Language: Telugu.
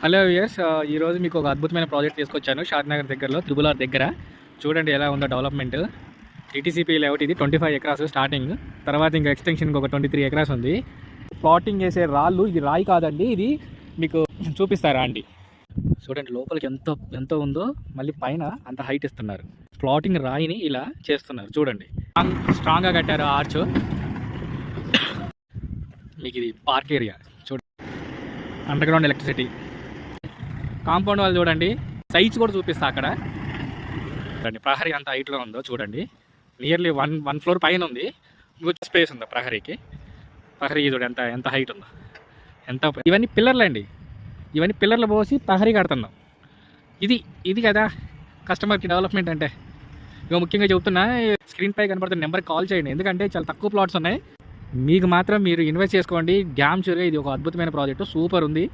హలో వ్యూయర్స్, ఈరోజు మీకు ఒక అద్భుతమైన ప్రాజెక్ట్ తీసుకొచ్చాను. షాద్నగర్ దగ్గరలో త్రిబులార్ దగ్గర. చూడండి ఎలా ఉందో డెవలప్మెంట్. ఈటీసీపీ లేఅవుట్ ఇది 25 ఎకరాస్ స్టార్టింగ్. తర్వాత ఇంకా ఎక్స్టెన్షన్కి ఒక 23 ఎకరాస్ ఉంది. ప్లాటింగ్ వేసే రాళ్ళు, ఇది రాయి కాదండి, ఇది మీకు చూపిస్తారా అండి. చూడండి లోపలికి ఎంత ఉందో, మళ్ళీ పైన అంత హైట్ ఇస్తున్నారు. ప్లాటింగ్ రాయిని ఇలా చేస్తున్నారు. చూడండి స్ట్రాంగ్గా కట్టారు ఆర్చ్. మీకు ఇది పార్క్ ఏరియా. చూడండి అండర్ గ్రౌండ్ ఎలక్ట్రిసిటీ. కాంపౌండ్ వాళ్ళు చూడండి, సైజ్ కూడా చూపిస్తా అక్కడ. చూడండి ప్రహరీ అంత హైట్లో ఉందో చూడండి. నియర్లీ వన్ ఫ్లోర్ పైన ఉంది. ఇంకొంచెం స్పేస్ ఉందా ప్రహరీకి. ప్రహరీ చూడండి ఎంత హైట్ ఉందో. ఇవన్నీ పిల్లర్లు అండి, ఇవన్నీ పిల్లర్లు పోసి ప్రహరీ కడుతున్నాం. ఇది కదా కస్టమర్కి డెవలప్మెంట్ అంటే. ఇక ముఖ్యంగా చెబుతున్నా, స్క్రీన్ పై కనబడుతున్న నెంబర్కి కాల్ చేయండి. ఎందుకంటే చాలా తక్కువ ప్లాట్స్ ఉన్నాయి. మీకు మాత్రం మీరు ఇన్వెస్ట్ చేసుకోండి. డ్యామ్ షూర్గా ఇది ఒక అద్భుతమైన ప్రాజెక్టు, సూపర్ ఉంది.